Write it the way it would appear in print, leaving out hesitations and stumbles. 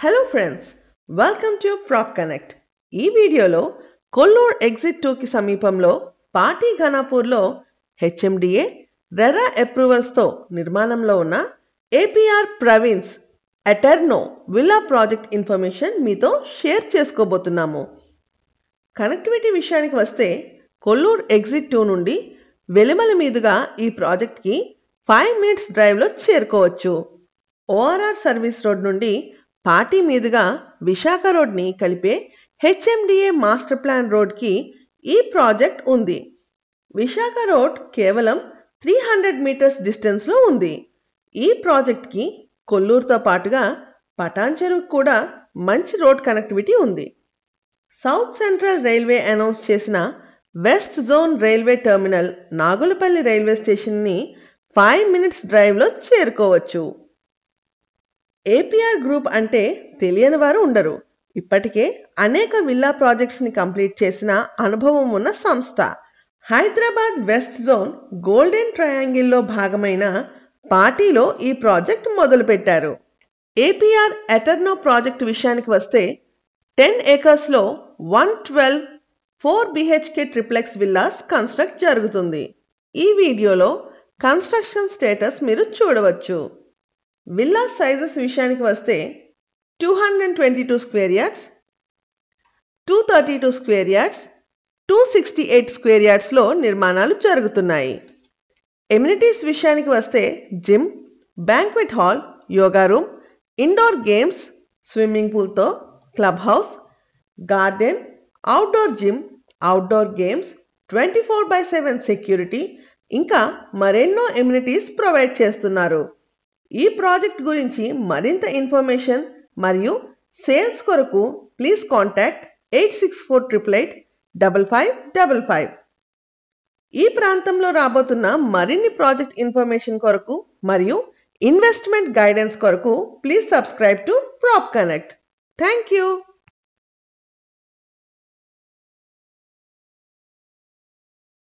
Hello friends, welcome to Prop Connect. ఈ వీడియోలో Kolluru exit 2 కి సమీపంలో పాటి ఘనాపూర్లో హెచ్ఎండిఏ రెరా అప్రూవల్స్తో నిర్మాణంలో ఉన్న APR Praveen's Eterno villa project information మీతో షేర్ చేసుకోబోతున్నాము. కనెక్టివిటీ విషయానికి వస్తే కొల్లూరు ఎగ్జిట్ 2 నుండి వెలిమల మీదుగా ఈ ప్రాజెక్ట్కి 5 మినిట్స్ డ్రైవ్లో చేరుకోవచ్చు. ఓఆర్ఆర్ సర్వీస్ రోడ్ నుండి పాటి మీదుగా విశాఖ రోడ్ని కలిపే హెచ్ఎండిఏ మాస్టర్ ప్లాన్ రోడ్కి ఈ ప్రాజెక్ట్ ఉంది. విశాఖ రోడ్ కేవలం 300 మీటర్స్ డిస్టెన్స్లో ఉంది. ఈ ప్రాజెక్ట్కి కొల్లూరుతో పాటుగా పటాన్చెరుకు కూడా మంచి రోడ్ కనెక్టివిటీ ఉంది. సౌత్ సెంట్రల్ రైల్వే అనౌన్స్ చేసిన west zone railway terminal Nagulapalli railway స్టేషన్ని 5 మినిట్స్ డ్రైవ్లో చేరుకోవచ్చు. ఏపీఆర్ గ్రూప్ అంటే తెలియని వారు ఉండరు. ఇప్పటికే అనేక విల్లా ప్రాజెక్ట్స్ని కంప్లీట్ చేసిన అనుభవం ఉన్న సంస్థ. హైదరాబాద్ వెస్ట్ జోన్ గోల్డెన్ ట్రయాంగిల్లో భాగమైన పాటిలో ఈ ప్రాజెక్ట్ మొదలుపెట్టారు. ఏపీఆర్ ఎటర్నో ప్రాజెక్ట్ విషయానికి వస్తే 10 ఏకర్స్లో 112 4 BHK ట్రిప్లెక్స్ విల్లాస్ కన్స్ట్రక్ట్ జరుగుతుంది. ఈ వీడియోలో కన్స్ట్రక్షన్ స్టేటస్ మీరు చూడవచ్చు. విల్లా సైజెస్ విషయానికి వస్తే 222 square yards, 232 square yards, 268 square యార్డ్స్లో నిర్మాణాలు జరుగుతున్నాయి. ఎమ్యూనిటీస్ విషయానికి వస్తే gym, banquet hall, yoga room, indoor games, swimming పూల్తో club house, garden, outdoor gym, outdoor games, 24/7 security ఇంకా మరెన్నో ఎమ్యూనిటీస్ ప్రొవైడ్ చేస్తున్నారు. ఈ ప్రాజెక్ట్ గురించి మరింత ఇన్ఫర్మేషన్ మరియు సేల్స్ కొరకు ప్లీజ్ కాంటాక్ట్ 8648885555. ఈ ప్రాంతంలో రాబోతున్న మరిన్ని ప్రాజెక్ట్ ఇన్ఫర్మేషన్ కొరకు మరియు ఇన్వెస్ట్మెంట్ గైడెన్స్ కొరకు please subscribe to prop connect. Thank you.